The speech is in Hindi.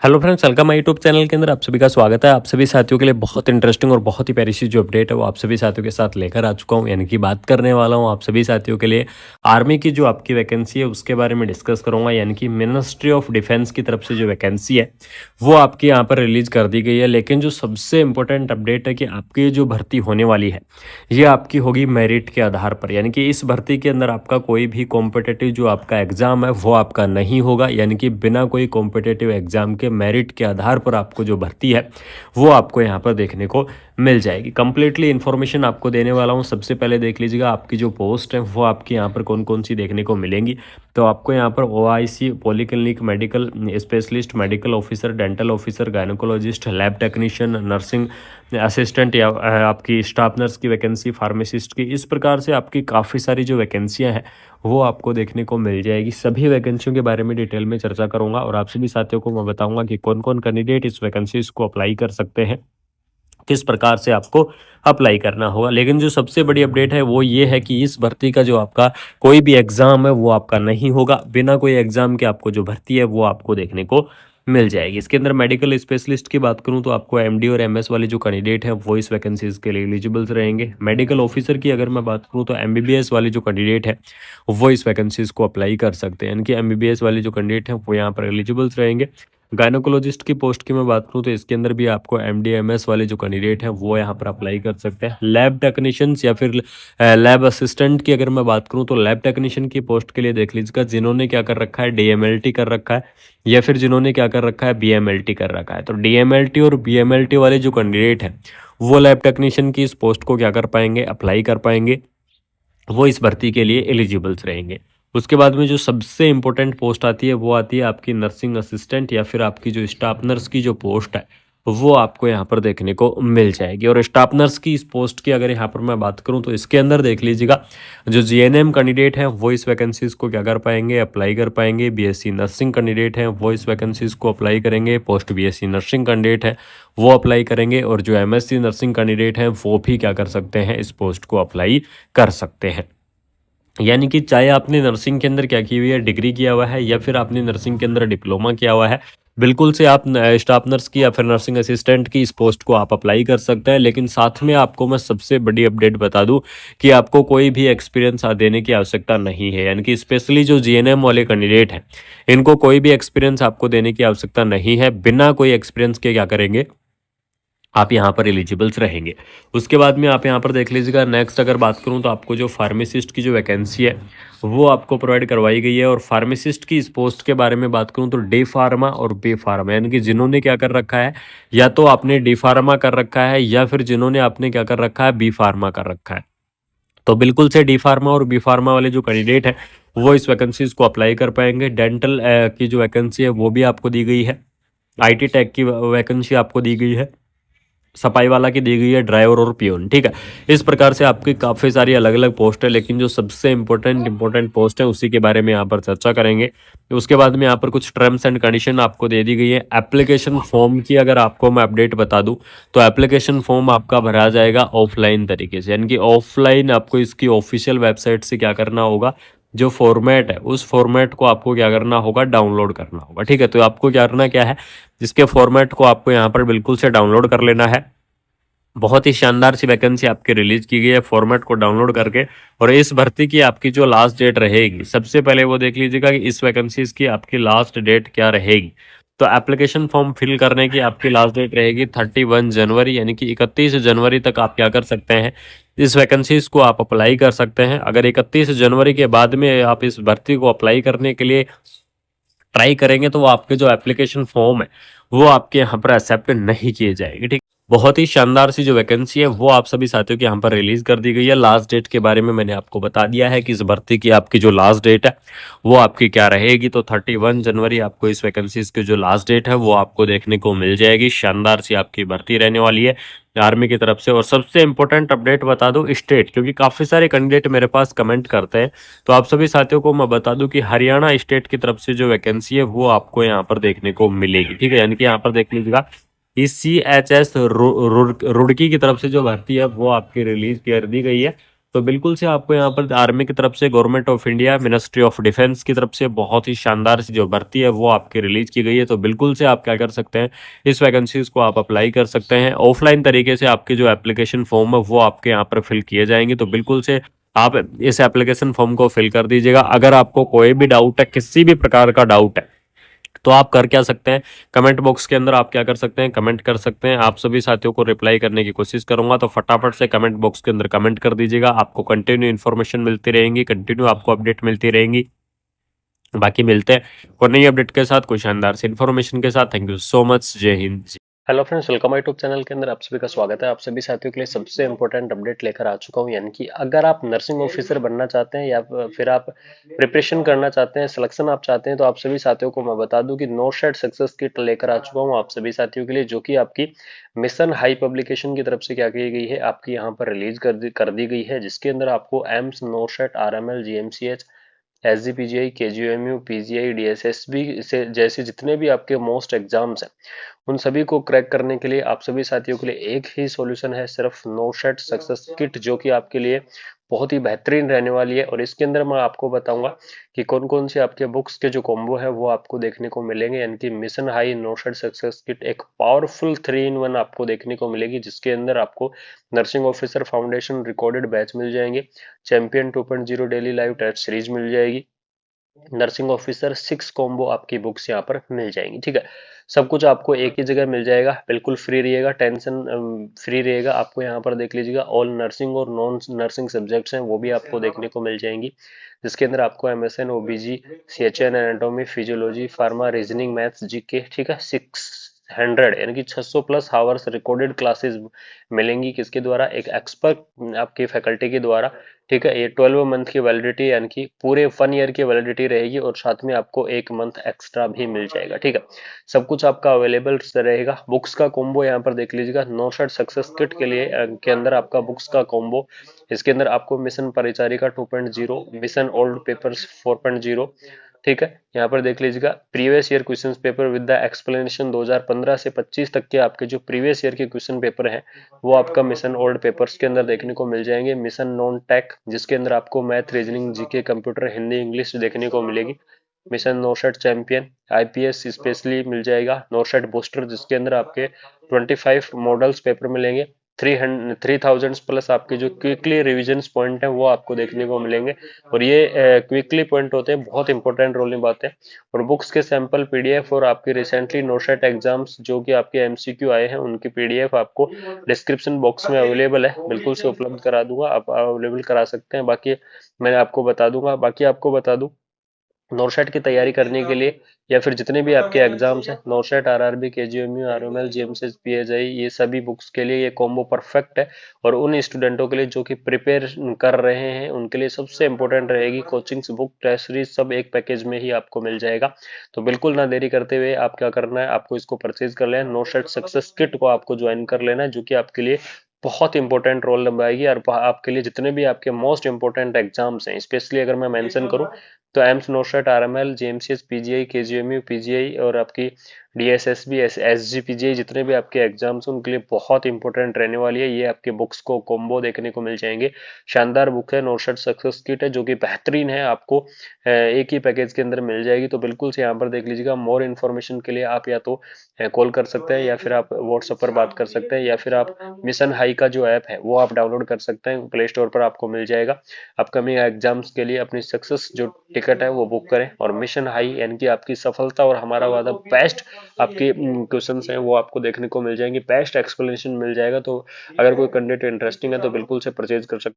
Hello friends, welcome my YouTube channel के अंदर आप सभी का स्वागत है। आप सभी साथियों के लिए बहुत इंटरेस्टिंग और बहुत ही प्यारी सी जो अपडेट है वो आप सभी साथियों के साथ लेकर आ चुका हूं। यानी कि बात करने वाला हूं आप सभी साथियों के लिए आर्मी की जो आपकी वैकेंसी है उसके बारे में डिस्कस करूंगा। यानी कि मिनिस्ट्री ऑफ डिफेंस की तरफ से जो वैकेंसी है वो आपकी यहाँ पर रिलीज कर दी गई है। लेकिन जो सबसे इंपॉर्टेंट अपडेट है कि आपकी जो भर्ती होने वाली है ये आपकी होगी मेरिट के आधार पर। यानी कि इस भर्ती के अंदर आपका कोई भी कॉम्पिटेटिव जो आपका एग्जाम है वो आपका नहीं होगा। यानी कि बिना कोई कॉम्पिटेटिव एग्जाम के मेरिट के आधार पर आपको जो भर्ती है वो आपको यहाँ पर देखने को मिल जाएगी। कंप्लीटली इन्फॉर्मेशन आपको देने वाला हूँ। सबसे पहले देख लीजिएगा आपकी जो पोस्ट है वो आपकी यहाँ पर कौन कौन सी देखने को मिलेंगी। तो आपको यहाँ पर OIC polyclinic medical specialist, medical officer, dental officer, gynaecologist, lab technician, nursing assistant या आपकी स्टाफ नर्स की वैकेंसी, फार्मासिस्ट की, इस प्रकार से आपकी काफ़ी सारी जो वैकेंसियाँ हैं वो आपको देखने को मिल जाएगी। सभी वैकेंसियों के बारे में डिटेल में चर्चा करूंगा और आप सभी साथियों को मैं बताऊंगा कि कौन कौन कैंडिडेट इस वैकेंसीज को अप्लाई कर सकते हैं, किस प्रकार से आपको अप्लाई करना होगा। लेकिन जो सबसे बड़ी अपडेट है वो ये है कि इस भर्ती का जो आपका कोई भी एग्जाम है वो आपका नहीं होगा। बिना कोई एग्जाम के आपको जो भर्ती है वो आपको देखने को मिल जाएगी। इसके अंदर मेडिकल स्पेशलिस्ट की बात करूं तो आपको MD और MS वाले जो कैंडिडेट हैं वो इस वैकेंसीज के लिए एलिजिबल्स रहेंगे। मेडिकल ऑफिसर की अगर मैं बात करूं तो MBBS वाले जो कैंडिडेट है वो इस वैकेंसीज को अप्लाई कर सकते हैं। यानी कि MBBS वाले जो कैंडिडेट हैं वो यहाँ पर एलिजिबल्स रहेंगे। गायनोकोलॉजिस्ट की पोस्ट की मैं बात करूं तो इसके अंदर भी आपको MD MS वाले जो कैंडिडेट हैं वो यहाँ पर अप्लाई कर सकते हैं। लैब टेक्नीशियंस या फिर लैब असिस्टेंट की अगर मैं बात करूं तो लैब टेक्नीशियन की पोस्ट के लिए देख लीजिएगा जिन्होंने क्या कर रखा है, DMLT कर रखा है या फिर जिन्होंने क्या कर रखा है, BMLT कर रखा है। तो DMLT और BMLT वाले जो कैंडिडेट हैं वो लैब टेक्नीशियन की इस पोस्ट को क्या कर पाएंगे, अप्लाई कर पाएंगे, वो इस भर्ती के लिए एलिजिबल्स रहेंगे। उसके बाद में जो सबसे इंपॉर्टेंट पोस्ट आती है वो आती है आपकी नर्सिंग असिस्टेंट या फिर आपकी जो स्टाफ नर्स की जो पोस्ट है वो आपको यहाँ पर देखने को मिल जाएगी। और स्टाफ नर्स की इस पोस्ट की अगर यहाँ पर मैं बात करूँ तो इसके अंदर देख लीजिएगा जो GNM कैंडिडेट हैं वो इस वैकेंसीज को क्या कर पाएंगे, अप्लाई कर पाएंगे। BSc नर्सिंग कैंडिडेट हैं वो इस वैकेंसीज को अप्लाई करेंगे। पोस्ट BSc नर्सिंग कैंडिडेट है वो अप्लाई करेंगे और जो MSc नर्सिंग कैंडिडेट हैं वो भी क्या कर सकते हैं, इस पोस्ट को अप्लाई कर सकते हैं। यानी कि चाहे आपने नर्सिंग के अंदर क्या की हुई है, डिग्री किया हुआ है या फिर आपने नर्सिंग के अंदर डिप्लोमा किया हुआ है, बिल्कुल से आप स्टाफ नर्स की या फिर नर्सिंग असिस्टेंट की इस पोस्ट को आप अप्लाई कर सकते हैं। लेकिन साथ में आपको मैं सबसे बड़ी अपडेट बता दूं कि आपको कोई भी एक्सपीरियंस देने की आवश्यकता नहीं है। यानी कि स्पेशली जो GNM वाले कैंडिडेट हैं इनको कोई भी एक्सपीरियंस आपको देने की आवश्यकता नहीं है। बिना कोई एक्सपीरियंस के क्या करेंगे, आप यहाँ पर एलिजिबल्स रहेंगे। उसके बाद में आप यहाँ पर देख लीजिएगा नेक्स्ट अगर बात करूँ तो आपको जो फार्मासिस्ट की जो वैकेंसी है वो आपको प्रोवाइड करवाई गई है। और फार्मासिस्ट की इस पोस्ट के बारे में बात करूँ तो D फार्मा और B फार्मा, यानी कि जिन्होंने क्या कर रखा है, या तो आपने D फार्मा कर रखा है या फिर जिन्होंने आपने क्या कर रखा है, B फार्मा कर रखा है। तो बिल्कुल से D फार्मा और B फार्मा वाले जो कैंडिडेट हैं वो इस वैकेंसीज को अप्लाई कर पाएंगे। डेंटल की जो वैकेंसी है वो भी आपको दी गई है। IT टेक की वैकेंसी आपको दी गई है। सफाई वाला की दी गई है, ड्राइवर और पियून। ठीक है, इस प्रकार से आपकी काफ़ी सारी अलग अलग पोस्ट है। लेकिन जो सबसे इंपॉर्टेंट पोस्ट है उसी के बारे में यहाँ पर चर्चा करेंगे। उसके बाद में यहाँ पर कुछ टर्म्स एंड कंडीशन आपको दे दी गई है। एप्लीकेशन फॉर्म की अगर आपको मैं अपडेट बता दूं तो एप्लीकेशन फॉर्म आपका भरा जाएगा ऑफलाइन तरीके से। यानी कि ऑफलाइन आपको इसकी ऑफिशियल वेबसाइट से क्या करना होगा, जो फॉर्मेट है उस फॉर्मेट को आपको क्या करना होगा, डाउनलोड करना होगा। ठीक है, तो आपको क्या करना क्या है, जिसके फॉर्मेट को आपको यहाँ पर बिल्कुल से डाउनलोड कर लेना है। बहुत ही शानदार सी वैकेंसी आपकी रिलीज की गई है फॉर्मेट को डाउनलोड करके। और इस भर्ती की आपकी जो लास्ट डेट रहेगी, सबसे पहले वो देख लीजिएगा कि इस वैकेंसीज की आपकी लास्ट डेट क्या रहेगी। तो एप्लीकेशन फॉर्म फिल करने की आपकी लास्ट डेट रहेगी 31 जनवरी, यानी कि 31 जनवरी तक आप क्या कर सकते हैं, इस वैकेंसीज को आप अप्लाई कर सकते हैं। अगर 31 जनवरी के बाद में आप इस भर्ती को अप्लाई करने के लिए ट्राई करेंगे तो वो आपके जो एप्लीकेशन फॉर्म है वो आपके यहाँ पर एक्सेप्ट नहीं किए जाएंगे। ठीक, बहुत ही शानदार सी जो वैकेंसी है वो आप सभी साथियों के यहाँ पर रिलीज कर दी गई है। लास्ट डेट के बारे में मैंने आपको बता दिया है कि इस भर्ती की आपकी जो लास्ट डेट है वो आपकी क्या रहेगी। तो 31 जनवरी आपको इस वैकेंसीज की जो लास्ट डेट है वो आपको देखने को मिल जाएगी। शानदार सी आपकी भर्ती रहने वाली है आर्मी की तरफ से। और सबसे इंपॉर्टेंट अपडेट बता दूं स्टेट, क्योंकि काफ़ी सारे कैंडिडेट मेरे पास कमेंट करते हैं, तो आप सभी साथियों को मैं बता दूं कि हरियाणा स्टेट की तरफ से जो वैकेंसी है वो आपको यहाँ पर देखने को मिलेगी। ठीक है, यानी कि यहाँ पर देख लीजिएगा CHS रुड़की की तरफ से जो भर्ती है वो आपकी रिलीज कर दी गई है। तो बिल्कुल से आपको यहाँ पर आर्मी की तरफ से, government of India, ministry of defence की तरफ से बहुत ही शानदार सी जो भर्ती है वो आपकी रिलीज की गई है। तो बिल्कुल से आप क्या कर सकते हैं, इस वैकेंसीज को आप अप्लाई कर सकते हैं। ऑफलाइन तरीके से आपके जो एप्लीकेशन फॉर्म है वो आपके यहाँ पर फिल किए जाएंगे। तो बिल्कुल से आप इस एप्लीकेशन फॉर्म को फिल कर दीजिएगा। अगर आपको कोई भी डाउट है, किसी भी प्रकार का डाउट है, तो आप कर क्या सकते हैं, कमेंट बॉक्स के अंदर आप क्या कर सकते हैं, कमेंट कर सकते हैं। आप सभी साथियों को रिप्लाई करने की कोशिश करूंगा, तो फटाफट से कमेंट बॉक्स के अंदर कमेंट कर दीजिएगा। आपको कंटिन्यू इन्फॉर्मेशन मिलती रहेंगी, कंटिन्यू आपको अपडेट मिलती रहेंगी। बाकी मिलते हैं और नई अपडेट के साथ, कोई शानदार से इन्फॉर्मेशन के साथ। Thank you so much. जय Hind. Hello friends, welcome YouTube channel के अंदर आप सभी का स्वागत है। आप सभी साथियों के लिए सबसे इंपॉर्टेंट अपडेट लेकर आ चुका हूं, यानी कि अगर आप नर्सिंग ऑफिसर बनना चाहते हैं या फिर आप प्रिपरेशन करना चाहते हैं, सिलेक्शन आप चाहते हैं, तो आप सभी साथियों को मैं बता दूं कि नो शेड सक्सेस किट लेकर आ चुका हूं आप सभी साथियों के लिए, जो कि आपकी मिशन हाई पब्लिकेशन की तरफ से क्या की गई है, आपकी यहाँ पर रिलीज कर दी गई है, जिसके अंदर आपको AIIMS, no shade, RML, GMCH, SGPGI, KGMU, PGI, DSSB से जैसे जितने भी आपके मोस्ट एग्जाम्स हैं, उन सभी को क्रैक करने के लिए आप सभी साथियों के लिए एक ही सॉल्यूशन है, सिर्फ नो शेड सक्सेस किट, जो कि आपके लिए बहुत ही बेहतरीन रहने वाली है। और इसके अंदर मैं आपको बताऊंगा कि कौन कौन से आपके बुक्स के जो कॉम्बो है वो आपको देखने को मिलेंगे, यानी कि mission high no shade success kit एक पावरफुल 3 in 1 आपको देखने को मिलेगी, जिसके अंदर आपको nursing officer foundation recorded batch मिल जाएंगे, champion 2.0 daily live test series मिल जाएगी, नर्सिंग ऑफिसर 6 कॉम्बो आपकी बुक्स यहाँ पर मिल जाएंगी। ठीक है, सब कुछ आपको एक ही जगह मिल जाएगा, बिल्कुल फ्री रहेगा, टेंशन फ्री रहेगा। आपको यहाँ पर देख लीजिएगा ऑल नर्सिंग और नॉन नर्सिंग सब्जेक्ट्स हैं वो भी आपको देखने को मिल जाएंगी, जिसके अंदर आपको MSN, OBG, CHN, anatomy, physiology, pharma, reasoning, maths, GK, ठीक है, 600 यानी कि 600 प्लस हावर्स रिकॉर्डेड क्लासेस मिलेंगी। किसके द्वारा? एक एक्सपर्ट आपकी फैकल्टी के द्वारा। ठीक है, ये 12 मंथ की वैलिडिटी यानी कि पूरे 1 ईयर की वैलिडिटी रहेगी, और साथ में आपको 1 मंथ एक्स्ट्रा भी मिल जाएगा। ठीक है, सब कुछ आपका अवेलेबल रहेगा। बुक्स का कॉम्बो यहाँ पर देख लीजिएगा, नो शर्ट सक्सेस किट के लिए के अंदर आपका बुक्स का कॉम्बो, इसके अंदर आपको मिशन परिचारिका 2.0, मिशन ओल्ड पेपर्स 4.0, ठीक है, यहाँ पर देख लीजिएगा previous year questions paper with the explanation 2015 से 25 तक के आपके जो प्रीवियस ईयर के क्वेश्चन पेपर हैं वो आपका मिशन ओल्ड पेपर्स के अंदर देखने को मिल जाएंगे। मिशन नॉन टेक, जिसके अंदर आपको math, reasoning, GK, computer, Hindi, English देखने को मिलेगी। मिशन नौशेट चैंपियन IPS स्पेशली मिल जाएगा। नौशेट बूस्टर, जिसके अंदर आपके 25 मॉडल्स पेपर मिलेंगे। 3000 प्लस आपके जो क्विकली रिविजन पॉइंट है वो आपको देखने को मिलेंगे, और ये क्विकली पॉइंट होते हैं, बहुत इंपॉर्टेंट रोल निभाते हैं। और बुक्स के सैंपल PDF और आपके रिसेंटली नोशेट एग्जाम्स जो कि आपके MCQ आए हैं उनकी PDF आपको डिस्क्रिप्शन बॉक्स में अवेलेबल है, बिल्कुल से उपलब्ध करा दूंगा, आप अवेलेबल करा सकते हैं। बाकी मैं आपको बता दूंगा, बाकी आपको बता दूं, नौशेट की तैयारी करने के लिए या फिर जितने भी आपके एग्जाम्स हैं, नौशेट, RRB, KGMU, RML, GMCH, PHI, ये सभी बुक्स के लिए ये कॉम्बो परफेक्ट है। और उन स्टूडेंटों के लिए जो कि प्रिपेयर कर रहे हैं उनके लिए सबसे इंपॉर्टेंट रहेगी कोचिंग्स, बुक, टेस्ट सीरीज सब एक पैकेज में ही आपको मिल जाएगा। तो बिल्कुल ना देरी करते हुए आप क्या करना है, आपको इसको परचेज कर लेना, नौशेट सक्सेस किट को आपको ज्वाइन कर लेना है, जो कि आपके लिए बहुत इंपॉर्टेंट रोल निभाएगी। और आपके लिए जितने भी आपके मोस्ट इंपॉर्टेंट एग्जाम्स हैं, स्पेशली अगर मैं मेंशन करूं तो AIIMS, नोशेट, RML, GMCH, PGI, KGMU, PGI और आपकी DSSB, SGPGI, जितने भी आपके एग्जाम्स हैं उनके लिए बहुत इंपॉर्टेंट रहने वाली है। ये आपके बुक्स को कॉम्बो देखने को मिल जाएंगे। शानदार बुक है, नोशेट सक्सेस किट है, जो कि बेहतरीन है, आपको एक ही पैकेज के अंदर मिल जाएगी। तो बिल्कुल से यहाँ पर देख लीजिएगा। मोर इन्फॉर्मेशन के लिए आप या तो कॉल कर सकते हैं, या फिर आप व्हाट्सएप पर बात कर सकते हैं, या फिर आप मिशन हाई का जो ऐप है वो आप डाउनलोड कर सकते हैं, प्ले स्टोर पर आपको मिल जाएगा। अपकमिंग एग्जाम्स के लिए अपनी सक्सेस जो टिकट है वो बुक करें, और मिशन हाई यानी कि आपकी सफलता और हमारा वादा बेस्ट आपके क्वेश्चंस हैं वो आपको देखने को मिल जाएंगे, बेस्ट एक्सप्लेनेशन मिल जाएगा। तो अगर कोई कंटेंट इंटरेस्टिंग है तो बिल्कुल से परचेज कर सकते हैं।